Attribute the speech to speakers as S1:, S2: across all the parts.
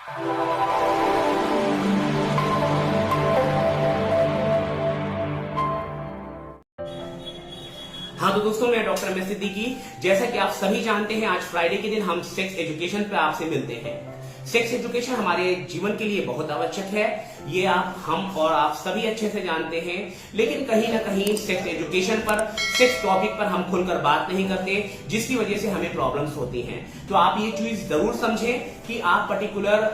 S1: हाँ तो दोस्तों, मैं डॉक्टर एम एस सिद्दीकी। जैसा कि आप सभी जानते हैं, आज फ्राइडे के दिन हम सेक्स एजुकेशन पे आपसे मिलते हैं। सेक्स एजुकेशन हमारे जीवन के लिए बहुत आवश्यक है, ये हम और आप सभी अच्छे से जानते हैं। लेकिन कहीं ना कहीं सेक्स एजुकेशन पर, सेक्स टॉपिक पर हम खुलकर बात नहीं करते, जिसकी वजह से हमें प्रॉब्लम्स होती हैं। तो आप ये चीज जरूर समझें कि आप पर्टिकुलर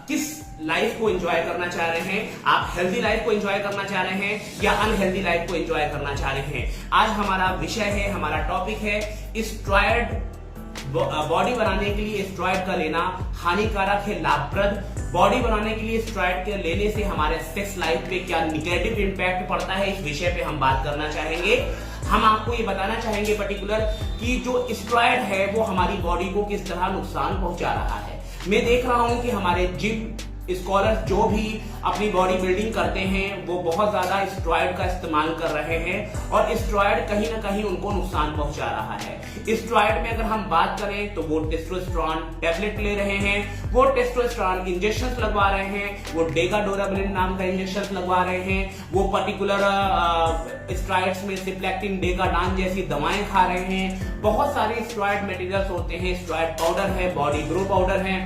S1: किस लाइफ को एंजॉय करना चाह रहे हैं। आप हेल्दी लाइफ को एंजॉय करना चाह रहे हैं या अनहेल्दी लाइफ को एंजॉय करना चाह रहे हैं। आज हमारा विषय है, हमारा टॉपिक है स्टेरॉयड। बॉडी बनाने के लिए स्टेरॉयड का लेना हानिकारक है, लाभप्रद? बॉडी बनाने के लिए स्टेरॉयड के लेने से हमारे सेक्स लाइफ पे क्या निगेटिव इंपैक्ट पड़ता है, इस विषय पे हम बात करना चाहेंगे। हम आपको ये बताना चाहेंगे पर्टिकुलर कि जो स्टेरॉयड है वो हमारी बॉडी को किस तरह नुकसान पहुंचा रहा है। मैं देख रहा हूं कि हमारे जिम स्कॉलर्स जो भी अपनी बॉडी बिल्डिंग करते हैं वो बहुत ज्यादा स्टेरॉयड का इस्तेमाल कर रहे हैं और स्टेरॉयड कहीं ना कहीं उनको नुकसान पहुंचा रहा है। स्टेरॉयड में अगर हम बात करें तो वो टेस्टोस्टेरोन टैबलेट ले रहे हैं, वो टेस्टोस्टेरोन इंजेक्शन लगवा रहे हैं, वो डेगाडोराबिलिन नाम का इंजेक्शन लगवा रहे हैं, वो पर्टिकुलर स्टेरॉयड्स में सिप्लेक्टिन, डेगाडान जैसी दवाएं खा रहे हैं। बहुत सारे स्टेरॉयड मटेरियल्स होते हैं, स्टेरॉयड पाउडर है, बॉडी ग्रो पाउडर है,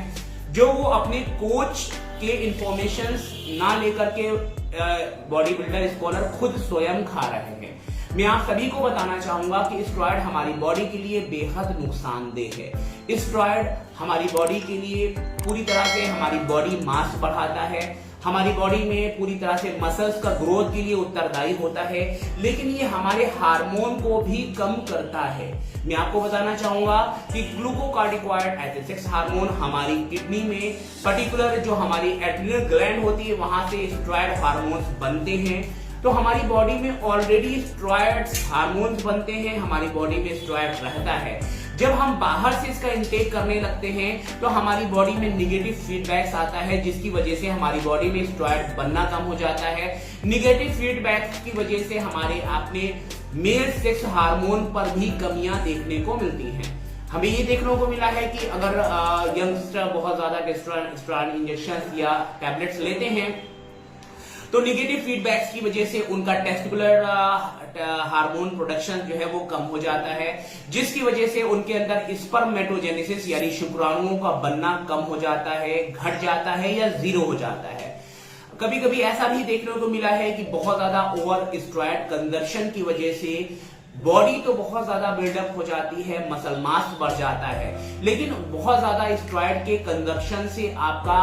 S1: जो वो अपने कोच के इंफॉर्मेशन ना लेकर के बॉडी बिल्डर स्कॉलर खुद स्वयं खा रहे हैं। मैं आप सभी को बताना चाहूंगा कि स्टेरॉयड हमारी बॉडी के लिए बेहद नुकसानदेह है। स्टेरॉयड हमारी बॉडी के लिए पूरी तरह से हमारी बॉडी मास बढ़ाता है, हमारी बॉडी में पूरी तरह से मसल्स का ग्रोथ के लिए उत्तरदायी होता है, लेकिन ये हमारे हार्मोन को भी कम करता है। मैं आपको बताना चाहूंगा कि ग्लूकोकार्टिकॉइड ऐसे सेक्स हार्मोन हमारी किडनी में पर्टिकुलर जो हमारी एड्रिनल ग्लैंड होती है वहां से स्टेरॉयड हार्मोन्स बनते हैं। तो हमारी बॉडी में ऑलरेडी स्टेरॉयड हार्मोन्स बनते हैं, हमारी बॉडी में स्टेरॉयड रहता है। जब हम बाहर से इसका इंटेक करने लगते हैं तो हमारी बॉडी में निगेटिव फीडबैक्स आता है, जिसकी वजह से हमारी बॉडी में स्टेरॉयड बनना कम हो जाता है। निगेटिव फीडबैक्स की वजह से हमारे अपने मेल सेक्स हार्मोन पर भी कमियां देखने को मिलती हैं। हमें ये देखने को मिला है कि अगर यंगस्टर बहुत ज्यादा टेस्टोस्टेरोन इंजेक्शन या टैबलेट्स लेते हैं तो निगेटिव फीडबैक्स की वजह से उनका टेस्टिकुलर हार्मोन प्रोडक्शन जो है वो कम हो जाता है, जिसकी वजह से उनके अंदर स्पर्मेटोजेनेसिस यानी शुक्राणुओं का बनना कम हो जाता है, घट जाता है या जीरो हो जाता है। कभी कभी ऐसा भी देखने को मिला है कि बहुत ज्यादा ओवर स्टेरॉयड कंजप्शन की वजह से बॉडी तो बहुत ज्यादा बिल्डअप हो जाती है, मसल मास बढ़ जाता है, लेकिन बहुत ज्यादा स्टेरॉयड के कंजप्शन से आपका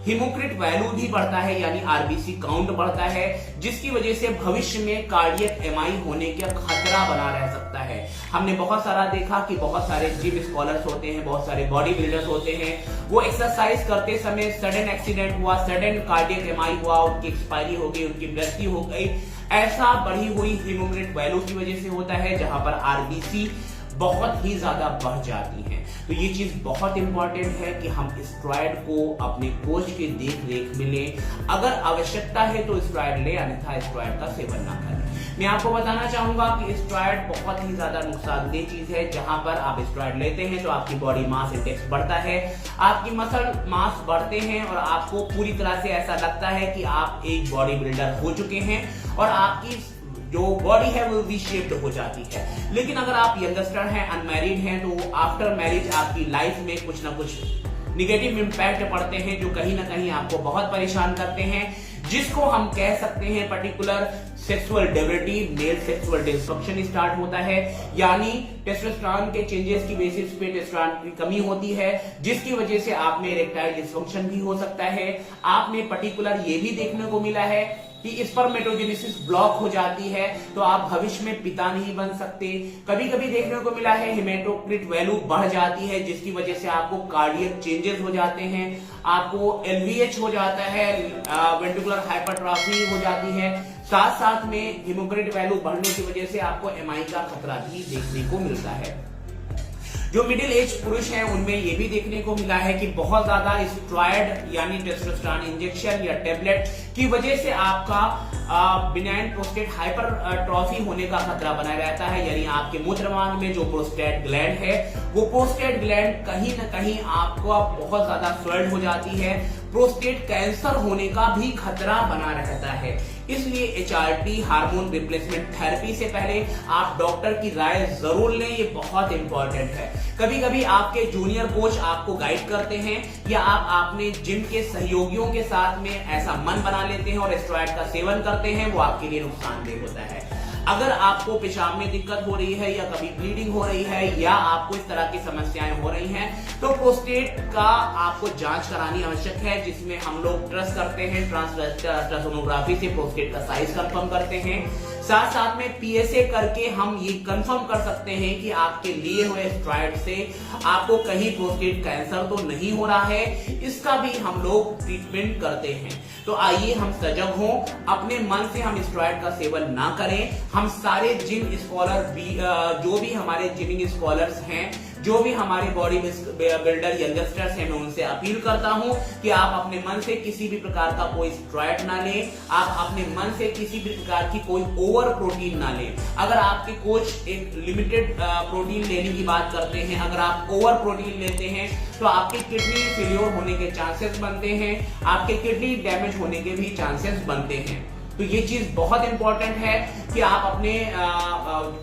S1: हीमोक्रिट वैल्यू भी बढ़ता है यानी आरबीसी काउंट बढ़ता है, जिसकी वजह से भविष्य में कार्डियक एमआई होने का खतरा बना रह सकता है। हमने बहुत सारा देखा कि बहुत सारे जिम स्कॉलर्स होते हैं, बहुत सारे बॉडी बिल्डर्स होते हैं, वो एक्सरसाइज करते समय सडन एक्सीडेंट हुआ, सडन कार्डियक एमआई हुआ, उनकी एक्सपायरी हो गई, उनकी मृत्यु हो गई। ऐसा बढ़ी हुई हीमोग्लोबिन वैल्यू की वजह से होता है, जहां पर आरबीसी बहुत ही ज्यादा बढ़ जाती है। तो ये चीज बहुत इंपॉर्टेंट है कि हम स्टेरॉयड को अपने कोच के देख रेख में लें। अगर आवश्यकता है तो स्टेरॉयड ले, अन्यथा स्टेरॉयड का सेवन ना करें। मैं आपको बताना चाहूंगा कि स्टेरॉयड बहुत ही ज्यादा नुकसानदेह चीज है। जहां पर आप स्टेरॉयड लेते हैं तो आपकी बॉडी मास इंडेक्स बढ़ता है, आपकी मसल मास बढ़ते हैं और आपको पूरी तरह से ऐसा लगता है कि आप एक बॉडी बिल्डर हो चुके हैं और आपकी जो बॉडी है वो वी शेप्ड हो जाती है। लेकिन अगर आप यंगस्टर हैं, अनमैरिड हैं, तो आफ्टर मैरिज आपकी लाइफ में कुछ ना कुछ निगेटिव इंपैक्ट पड़ते हैं जो कहीं ना कहीं आपको बहुत परेशान करते हैं, जिसको हम कह सकते हैं particular sexual debility, male sexual dysfunction start होता है। यानी टेस्टोस्टेरोन के चेंजेस की बेसिस पे टेस्टोस्टेरोन की कमी होती है, जिसकी वजह से आप में इरेक्टाइल डिस्फंक्शन भी हो सकता है। आप में पर्टिकुलर ये भी देखने को मिला है कि स्पर्मेटोजेनेसिस ब्लॉक हो जाती है, तो आप भविष्य में पिता नहीं बन सकते। कभी कभी देखने को मिला है हेमेटोक्रिट वैल्यू बढ़ जाती है, जिसकी वजह से आपको कार्डियक चेंजेस हो जाते हैं, आपको एलवीएच हो जाता है, वेंट्रिकुलर हाइपरट्रॉफी हो जाती है। साथ साथ में हीमोग्लोबिन वैल्यू बढ़ने की वजह से आपको एमआई का खतरा भी देखने को मिलता है। जो मिडिल एज पुरुष हैं उनमें ये भी देखने को मिला है कि बहुत ज्यादा स्टेरॉयड यानी टेस्टोस्टेरोन इंजेक्शन या टेबलेट की वजह से आपका बिनाइन प्रोस्टेट हाइपरट्रॉफी होने का खतरा बना रहता है। यानी आपके मूत्रमार्ग में जो प्रोस्टेट ग्लैंड है वो प्रोस्टेट ग्लैंड कहीं ना कहीं आपको बहुत ज्यादा स्वेल्ड हो जाती है, प्रोस्टेट कैंसर होने का भी खतरा बना रहता है। इसलिए HRT हार्मोन रिप्लेसमेंट थेरेपी से पहले आप डॉक्टर की राय जरूर लें, ये बहुत इंपॉर्टेंट है। कभी कभी आपके जूनियर कोच आपको गाइड करते हैं या आप अपने जिम के सहयोगियों के साथ में ऐसा मन बना लेते हैं और स्टेरॉइड का सेवन करते हैं, वो आपके लिए नुकसानदेह होता है। अगर आपको पेशाब में दिक्कत हो रही है या कभी ब्लीडिंग हो रही है या आपको इस तरह की समस्याएं हो रही हैं, तो प्रोस्टेट का आपको जांच करानी आवश्यक है, जिसमें हम लोग ट्रस्ट करते हैं, ट्रांसोनोग्राफी से प्रोस्टेट का साइज कंफर्म करते हैं। साथ साथ में PSA करके हम ये कंफर्म कर सकते हैं कि आपके लिए हुए स्टेरॉइड से आपको कहीं प्रोस्टेट कैंसर तो नहीं हो रहा है, इसका भी हम लोग ट्रीटमेंट करते हैं। तो आइए हम सजग हों, अपने मन से हम स्टेरॉइड का सेवन ना करें। हम सारे जिम स्कॉलर भी जो भी हमारे जिमिंग स्कॉलर्स हैं, जो भी हमारे बॉडी बिल्डर यंगस्टर्स हैं, मैं उनसे अपील करता हूं कि आप अपने मन से किसी भी प्रकार का कोई स्टेरॉइड ना लें, आप अपने मन से किसी भी प्रकार की कोई ओवर प्रोटीन ना लें। अगर आपके कोच एक लिमिटेड प्रोटीन लेने की बात करते हैं, अगर आप ओवर प्रोटीन लेते हैं तो आपकी किडनी फेलियर होने के चांसेस बनते हैं, आपके किडनी डैमेज होने के भी चांसेस बनते हैं। तो ये चीज बहुत इंपॉर्टेंट है कि आप अपने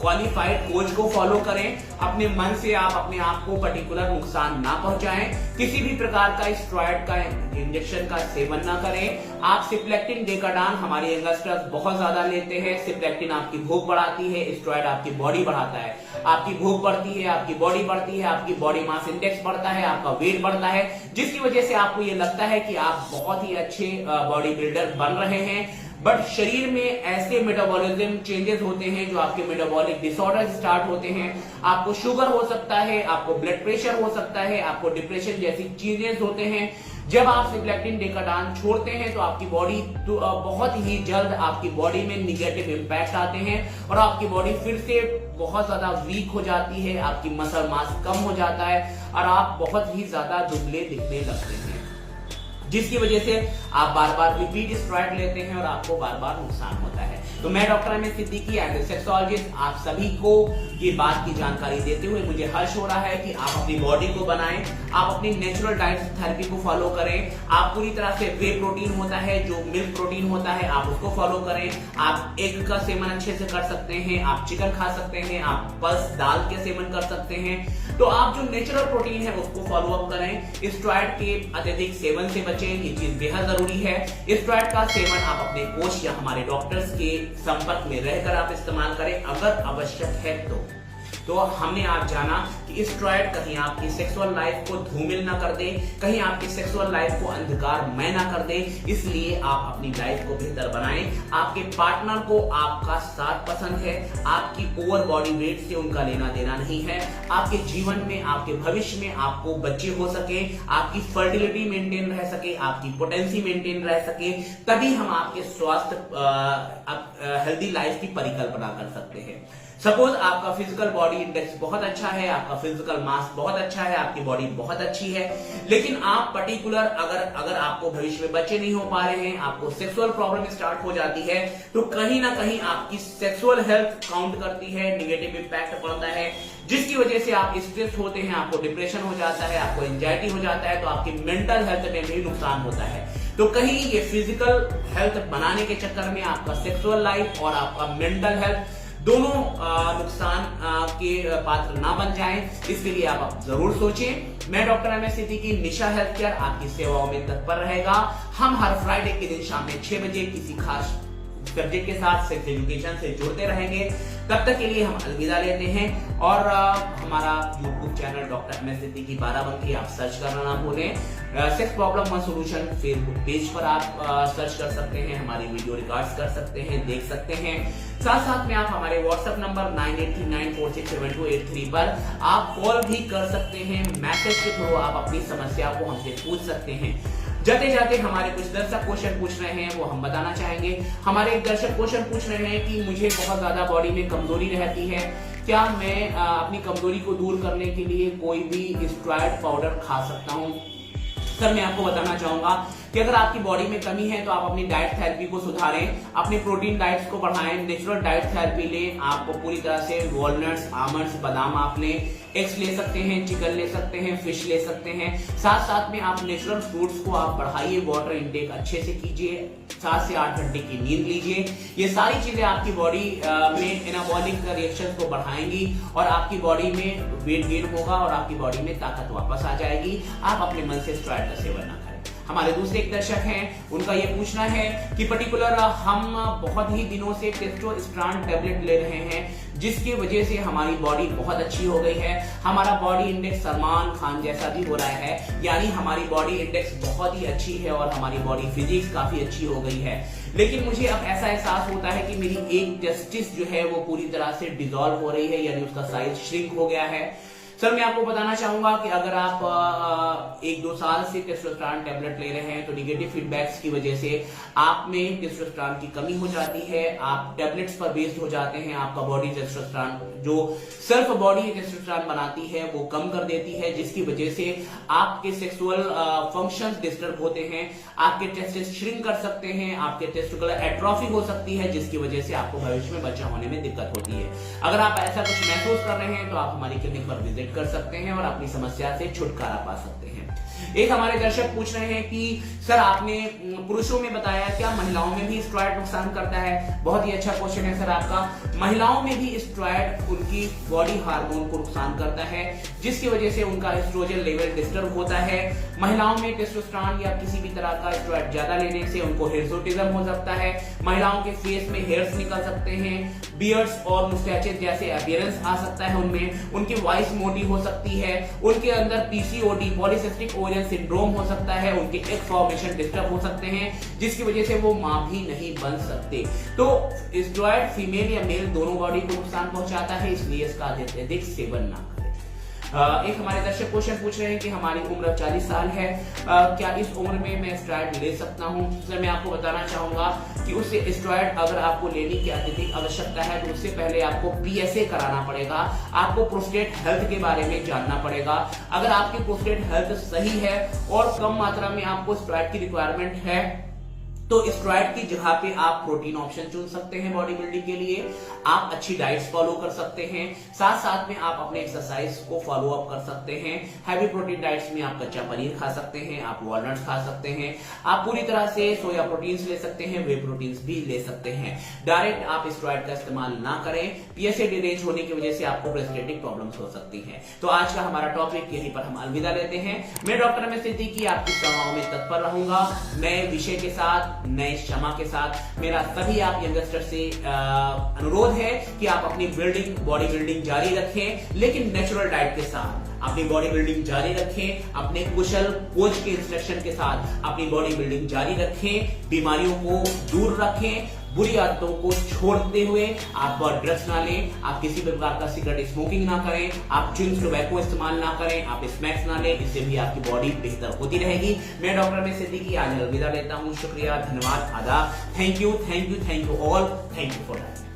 S1: क्वालिफाइड कोच को फॉलो करें, अपने मन से आप अपने आप को पर्टिकुलर नुकसान ना पहुंचाएं, किसी भी प्रकार का स्टेरॉइड का इंजेक्शन का सेवन ना करें। आप सिप्लेक्टिन डेकाडान हमारे यंगस्टर्स बहुत ज्यादा लेते हैं। सिप्लेक्टिन आपकी भूख बढ़ाती है, स्टेरॉइड आपकी बॉडी बढ़ाता है। आपकी भूख बढ़ती है, आपकी बॉडी बढ़ती है, आपकी बॉडी मास इंडेक्स बढ़ता है, आपका वेट बढ़ता है, जिसकी वजह से आपको ये लगता है कि आप बहुत ही अच्छे बॉडी बिल्डर बन रहे हैं। बट शरीर में ऐसे मेटाबॉलिज्म चेंजेस होते हैं जो आपके मेटाबॉलिक डिसऑर्डर स्टार्ट होते हैं। आपको शुगर हो सकता है, आपको ब्लड प्रेशर हो सकता है, आपको डिप्रेशन जैसी चीजें होते हैं। जब आप सिप्लेक्टिन डेकाडान छोड़ते हैं तो आपकी बॉडी बहुत ही जल्द आपकी बॉडी में निगेटिव इंपैक्ट आते हैं और आपकी बॉडी फिर से बहुत ज्यादा वीक हो जाती है, आपकी मसल मास कम हो जाता है और आप बहुत ही ज्यादा दुबले दिखने लगते हैं, जिसकी वजह से आप बार बार रिपीट स्टेरॉइड लेते हैं और आपको बार बार नुकसान होता है। तो मैं doctor M S Siddiqui as a sexologist आप सभी को ये बात की जानकारी देते हुए मुझे हर्ष हो रहा है कि आप अपनी बॉडी को बनाएं, आप अपनी नेचुरल डाइट थेरेपी को फॉलो करें। आप पूरी तरह से वे प्रोटीन होता है, जो मिल्क प्रोटीन होता है, आप उसको फॉलो करें। आप एग का सेवन अच्छे से कर सकते हैं, आप चिकन खा सकते हैं, आप पल्स दाल के सेवन कर सकते हैं। तो आप जो नेचुरल प्रोटीन है उसको फॉलो अप करें। स्टेरॉइड के अत्यधिक सेवन से बचें, ये चीज बेहद जरूरी है। स्टेरॉइड का सेवन आप अपने कोच या हमारे डॉक्टर्स के संपर्क में रहकर आप इस्तेमाल करें अगर आवश्यक है तो हमने आज जाना कि स्टेरॉइड कहीं आपकी सेक्सुअल लाइफ को धूमिल ना कर दे, कहीं आपकी सेक्सुअल लाइफ को अंधकारमय ना कर दे। इसलिए आप अपनी लाइफ को बेहतर बनाएं। आपके पार्टनर को आपका साथ पसंद है, आपकी ओवर बॉडी वेट से उनका लेना देना नहीं है। आपके जीवन में, आपके भविष्य में आपको बच्चे हो सके, आपकी फर्टिलिटी मेंटेन रह सके, आपकी पोटेंसी मेंटेन रह सके, तभी हम आपके स्वास्थ्य हेल्दी लाइफ की परिकल्पना कर सकते हैं। सपोज आपका फिजिकल बॉडी इंडेक्स बहुत अच्छा है, आपका फिजिकल मास बहुत अच्छा है, आपकी बॉडी बहुत अच्छी है, लेकिन आप पर्टिकुलर अगर आपको भविष्य में बच्चे नहीं हो पा रहे हैं, आपको सेक्सुअल प्रॉब्लम स्टार्ट हो जाती है, तो कहीं ना कहीं आपकी सेक्सुअल हेल्थ काउंट करती है, निगेटिव इंपैक्ट पड़ता है, जिसकी वजह से आप स्ट्रेस होते हैं, आपको डिप्रेशन हो जाता है, आपको एंजाइटी हो जाता है, तो आपकी मेंटल हेल्थ में भी नुकसान होता है। तो कहीं ये फिजिकल हेल्थ बनाने के चक्कर में आपका सेक्सुअल लाइफ और आपका मेंटल हेल्थ दोनों नुकसान के पात्र ना बन जाएं, इसके लिए आप जरूर सोचें। मैं डॉक्टर एम एस सिद्दीकी, निशा हेल्थ केयर आपकी सेवाओं में तत्पर रहेगा। हम हर फ्राइडे के दिन शाम में 6 बजे किसी खास सब्जेक्ट के साथ सेक्स एजुकेशन से जुड़ते रहेंगे। तब तक के लिए हम अलविदा लेते हैं और हमारा YouTube channel doctor M S Siddiqui Barabanki आप सर्च करना ना भूलें। Sex problem one solution Facebook page पर आप सर्च कर सकते हैं, हमारी वीडियो रिकॉर्ड्स कर सकते हैं, देख सकते हैं। साथ साथ में आप हमारे व्हाट्सएप नंबर 9839467283 पर आप कॉल भी कर सकते हैं। मैसेज के थ्रू आप अपनी समस्या को हमसे पूछ सकते हैं। जाते जाते हमारे कुछ दर्शक क्वेश्चन पूछ रहे हैं, वो हम बताना चाहेंगे। हमारे एक दर्शक क्वेश्चन पूछ रहे हैं कि मुझे बहुत ज्यादा बॉडी में कमजोरी रहती है, क्या मैं अपनी कमजोरी को दूर करने के लिए कोई भी स्टेरॉइड पाउडर खा सकता हूँ? सर, मैं आपको बताना चाहूंगा कि अगर आपकी बॉडी में कमी है तो आप अपनी डाइट थेरेपी को सुधारें, अपने प्रोटीन डाइट्स को बढ़ाएं, नेचुरल डाइट थेरेपी लें। आपको पूरी तरह से वॉलनट्स, आमंड्स, बादाम आप लें, एग्स ले सकते हैं, चिकन ले सकते हैं, फिश ले सकते हैं। साथ साथ में आप नेचुरल फ्रूट्स को आप बढ़ाइए, वाटर इंटेक अच्छे से कीजिए, 7 से 8 घंटे की नींद लीजिए। ये सारी चीजें आपकी बॉडी में एनाबॉलिक रिएक्शन को बढ़ाएंगी और आपकी बॉडी में वेट गेन होगा और आपकी बॉडी में ताकत वापस आ जाएगी। आप अपने मन से स्टेरॉइड का सेवन ना करें। हमारे दूसरे एक दर्शक हैं, उनका ये पूछना है कि पर्टिकुलर हम बहुत ही दिनों से टेस्टोस्टेरोन टैबलेट ले रहे हैं, जिसकी वजह से हमारी बॉडी बहुत अच्छी हो गई है। हमारा बॉडी इंडेक्स सलमान खान जैसा भी हो रहा है, यानी हमारी बॉडी इंडेक्स बहुत ही अच्छी है और हमारी बॉडी फिजिक्स काफी अच्छी हो गई है। लेकिन मुझे अब ऐसा एहसास होता है कि मेरी एक टेस्टिस जो है वो पूरी तरह से डिसॉल्व हो रही है, यानी उसका साइज श्रिंक हो गया है। सर मैं आपको बताना चाहूंगा कि अगर आप 1-2 साल से टेस्टोस्टेरोन टैबलेट ले रहे हैं तो निगेटिव फीडबैक्स की वजह से आप में टेस्टोस्टेरोन की कमी हो जाती है, आप टैबलेट्स पर बेस्ड हो जाते हैं, आपका बॉडी टेस्टोस्टेरोन जो सेल्फ बॉडी टेस्टोस्टेरोन बनाती है वो कम कर देती है, जिसकी वजह से आपके सेक्सुअल फंक्शंस डिस्टर्ब होते हैं, आपके टेस्टिस श्रिंक कर सकते हैं, आपके टेस्टिकुलर एट्रोफी हो सकती है, जिसकी वजह से आपको भविष्य में बच्चा होने में दिक्कत होती है। अगर आप ऐसा कुछ महसूस कर रहे हैं तो आप हमारी क्लिनिक पर विजिट कर सकते हैं और अपनी समस्या से छुटकारा पा सकते हैं। एक हमारे दर्शक पूछ रहे हैं कि सर आपने पुरुषों में बताया, क्या महिलाओं में भी स्टेरॉइड नुकसान करता है? बहुत ही अच्छा क्वेश्चन है सर आपका। महिलाओं में भी स्टेरॉइड उनकी बॉडी हार्मोन को नुकसान करता है, जिसकी वजह से उनका एस्ट्रोजन लेवल डिस्टर्ब होता है। महिलाओं में टेस्टोस्टेरोन या किसी भी तरह का स्टेरॉइड ज्यादा लेने से उनको हिर्सुटिज्म हो सकता है। महिलाओं के फेस में हेयर्स निकल सकते हैं, बियर्ड्स और मुस्टैचेस जैसे अपीयरेंस आ सकता है उनमें, उनकी वॉइस मोटी हो सकती है, उनके अंदर पीसीओडी पॉलीसिस्टिक ओवरियन सिंड्रोम हो सकता है, उनके एग फॉर्मेशन डिस्टर्ब हो सकते हैं, जिसकी वजह से वो मां भी नहीं बन सकते। तो स्टेरॉइड फीमेल या मेल दोनों बॉडी को नुकसान पहुंचाता है, इसलिए इसका अत्यधिक सेवन ना करें। एक हमारे दर्शक क्वेश्चन पूछ रहे हैं कि हमारी उम्र 40 साल है, क्या इस उम्र में मैं स्टेरॉइड ले सकता हूं? सर मैं आपको बताना चाहूंगा कि उससे स्टेरॉइड अगर आपको लेने की अत्यधिक आवश्यकता है तो उससे पहले आपको PSA कराना पड़ेगा, आपको प्रोस्टेट हेल्थ के बारे में जानना पड़ेगा। अगर आपकी प्रोस्टेट हेल्थ सही है और कम मात्रा में आपको स्टेरॉइड की रिक्वायरमेंट है तो स्टेरॉइड की जगह पे आप प्रोटीन ऑप्शन चुन सकते हैं बॉडी बिल्डिंग के लिए। आप अच्छी डाइट्स फॉलो कर सकते हैं, साथ साथ में आप अपने एक्सरसाइज को फॉलो अप कर सकते हैं। हैवी प्रोटीन डाइट्स में आप कच्चा पनीर खा सकते हैं, आप वॉलनट्स खा सकते हैं, आप पूरी तरह से सोया प्रोटीन्स ले सकते हैं, वे प्रोटीन्स भी ले सकते हैं। डायरेक्ट आप स्टेरॉइड का इस्तेमाल ना करें, PSA डिरेंज होने की वजह से आपको प्रोस्टेटिक प्रॉब्लम्स हो सकती है। तो आज का हमारा टॉपिक यहीं पर हम अलविदा लेते हैं। मैं डॉक्टर रमेश सिद्दीकी आपकी सेवाओं में तत्पर रहूंगा, नए विषय के साथ, नए क्षमा के साथ। मेरा सभी आप यंगस्टर से अनुरोध है कि आप अपनी बॉडी बिल्डिंग जारी रखें, लेकिन नेचुरल डाइट के साथ अपनी बॉडी बिल्डिंग जारी रखें, अपने कुशल कोच के इंस्ट्रक्शन के साथ अपनी बॉडी बिल्डिंग जारी रखें, बीमारियों को दूर रखें, बुरी आदतों को छोड़ते हुए आप ड्रग्स ना लें, आप किसी भी प्रकार का सिगरेट स्मोकिंग ना करें, आप च्युइंग टोबैको इस्तेमाल ना करें, आप स्नैक्स ना लें, इससे भी आपकी बॉडी बेहतर होती रहेगी। मैं डॉक्टर रमेश सिद्दीकी आज अलविदा लेता हूं। शुक्रिया, धन्यवाद, आदाब, thank you all, thank you for that.